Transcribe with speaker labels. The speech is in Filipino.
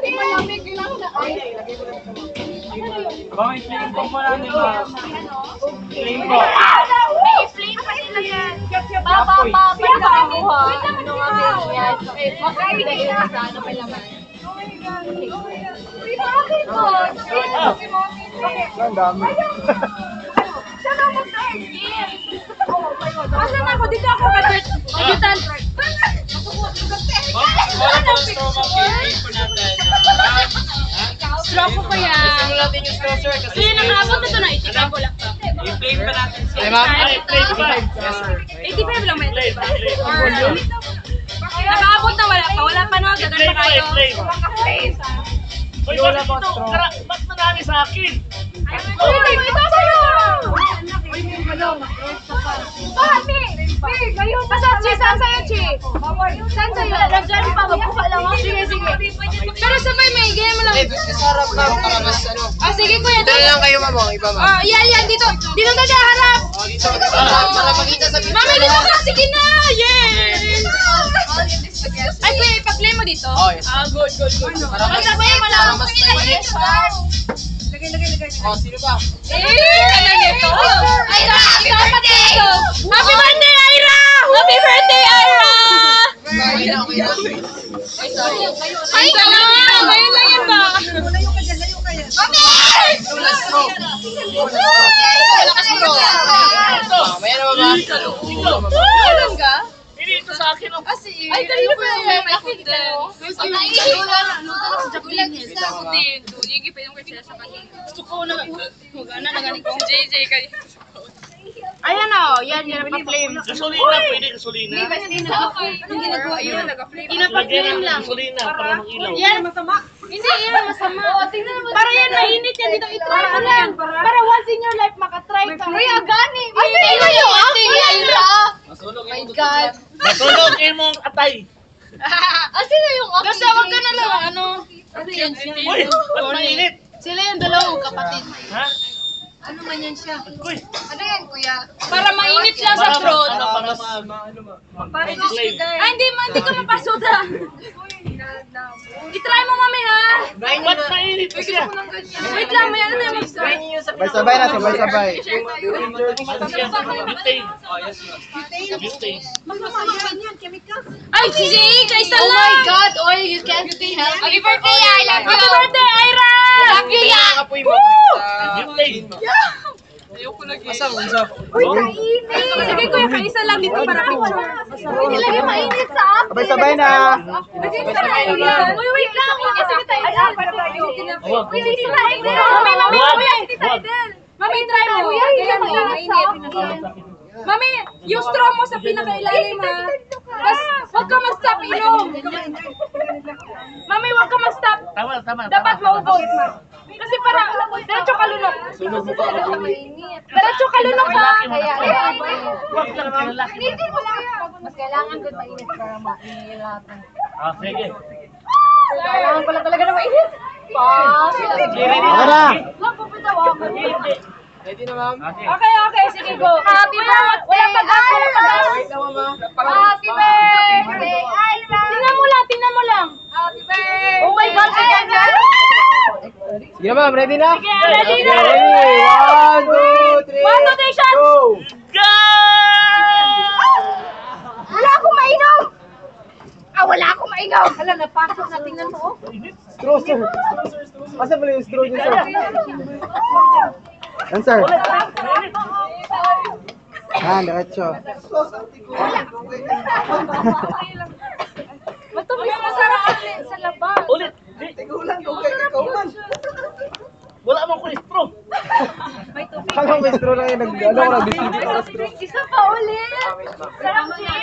Speaker 1: Malamig, kailangan na. Ay, ilagay ko lang ito.
Speaker 2: Bang i-flame po mo lang nila. Flame po.
Speaker 1: May flame pa nila yan. Baba, pagkakuha. Ano nga meron yan? Makailagay na sa ano may laman. Oh my God. Uy, bakit po?
Speaker 3: Ang dami.
Speaker 1: Siya na mo sa asan ako? Dito ako ka-third. Magitan.
Speaker 2: Wala po ang straw, ma'am. I-flame po natin.
Speaker 1: Straw ko pa yan.
Speaker 2: Gusto natin yung straw, sir. Kasi
Speaker 1: Hindi, nakaabot na ito na. 85 ko lang.
Speaker 2: i-flame pa natin.
Speaker 3: Ay, ma'am.
Speaker 2: Ay, flame pa. Yes, sir.
Speaker 1: 85 lang may
Speaker 2: Flame, flame.
Speaker 1: nakaabot na wala pa. Wala pa no. Dagan pa kayo.
Speaker 2: Flame. Uy, bakit ito? Ba't marami sa akin?
Speaker 1: Uy, ito sa'yo! Mami! Big! Ayun! Basta, Chi! Saan sa'yo, Chi? Saan sa'yo? Diyan pa, magbuka lang ako. Sige, sige. Pero sabay, may ganyan mo lang.
Speaker 3: Sa harap lang para mas ano.
Speaker 1: Ah, sige, kuya.
Speaker 3: Dito lang kayo, ma'am. Iba, ma'am.
Speaker 1: Ah, yan. Dito. Dito tayo sa harap.
Speaker 3: Dito para makita sa video.
Speaker 1: Mami, dito ka! Sige na! Yes! Ay, kuya, ipa-play mo dito?
Speaker 3: Oh, yes.
Speaker 1: Ah, good.
Speaker 3: Para mas
Speaker 1: Sabay mo lang.
Speaker 3: para mas mainit. Oh, sino ba?
Speaker 1: Ano nito? Ira! Ikaw pati ito! Happy birthday, Ira! Happy birthday, Ira!
Speaker 3: Okay na.
Speaker 1: Ay, salamat! Ngayon lang yun ba? Mami!
Speaker 3: May ano ba?
Speaker 1: Alam ka?
Speaker 2: Hindi ito sa akin.
Speaker 1: Ay, kanino pa yung may kutin? Ay, gusto ko na magana na galing kong JJ kayo. Ayan o, yan pa-flame.
Speaker 2: Gasolina, pwede gasolina.
Speaker 1: Ayun, nag-flame.
Speaker 2: Lagyan ng gasolina para mag-ilaw.
Speaker 1: Yan, masama. Hindi, yan, masama. Para yan, mainit yan dito. I-try mo lang. Para once in your life, makatry ka. Uy, agani. Ay, sa'yo yung Ira.
Speaker 3: My
Speaker 1: God.
Speaker 2: Nasunog kayo mong atay.
Speaker 1: Sino yung aking? Basta wag ka na lang, ano?
Speaker 2: Uy, ba't mainit?
Speaker 1: Sila yung dalawang kapatid.
Speaker 2: Ha?
Speaker 1: Ano man yan siya?
Speaker 2: Uy,
Speaker 1: Ano yan, kuya? Para mainit lang sa throat.
Speaker 2: para mas flame.
Speaker 1: Ay, hindi ka mapasuda. I-try mo, mami, ha?
Speaker 2: Ba't mainit pa siya?
Speaker 1: Wait lang, may ano na yung mag-start.
Speaker 3: Sabay-sabay na, sabay-sabay.
Speaker 2: Ano siya? Butane. Butane.
Speaker 1: Ay, si Kaisa lang! Oh my God! Oy, you can't help. Happy birthday, I love you! Happy birthday, Ira! Love you, ya!
Speaker 2: Butane.
Speaker 3: Asam, usap.
Speaker 1: Uy, kainit! Sige, kuya, kaisa lang dito para picture. Hindi lagi mainit sa akin.
Speaker 3: Sabay-sabay na.
Speaker 1: Uy, wait lang! Sige tayo. Ay, para tayo.
Speaker 2: Huwag.
Speaker 1: Uy, hindi na Edel! Mami, kuya, hindi tayo, Edel! Mami, try mo. Kuya, hindi mainit. Mami, yung straw mo sa pinakailalim, ha? Tapos, huwag ka mag-stop inom. Mami, huwag ka mag-stop.
Speaker 2: Tama.
Speaker 1: Dapat maubos. Kasi para, diretso kalunok. Diretso kalunok ka.
Speaker 2: Huwag lang kinalaki.
Speaker 1: Initin mo lang. Mas kailangan ko mainit para mainilapan.
Speaker 2: Ah, sige.
Speaker 1: Kailangan pala talaga na mainit.
Speaker 3: Tara.
Speaker 1: Lang, pupitaw ako.
Speaker 3: Ready na, ma'am?
Speaker 1: Okay, sige, go. Happy birthday,
Speaker 3: Wait lang, ma'am.
Speaker 1: Happy birthday, Ira! Tingnan mo lang. Happy birthday! Oh my God, si Ganda!
Speaker 3: Sige na, ma'am. Ready na?
Speaker 1: Sige, ready na.
Speaker 3: Ready. 1, 2, 3.
Speaker 1: 1, 2, 3, shot!
Speaker 3: Go!
Speaker 2: Go!
Speaker 1: Wala akong mainom! Wala akong mainom! Hala, napasok na. Tingnan mo, oh.
Speaker 3: Straw, sir. Asa pala yung straw niyo, sir? Yan, sir. Yan, diretso.
Speaker 1: Matumis masarap sa labas.
Speaker 2: Ulit. Wala mang kulistro.
Speaker 3: Akala ko may straw lang yung nag-ano ko na-decision.
Speaker 1: Isa pa ulit. Sarap siya.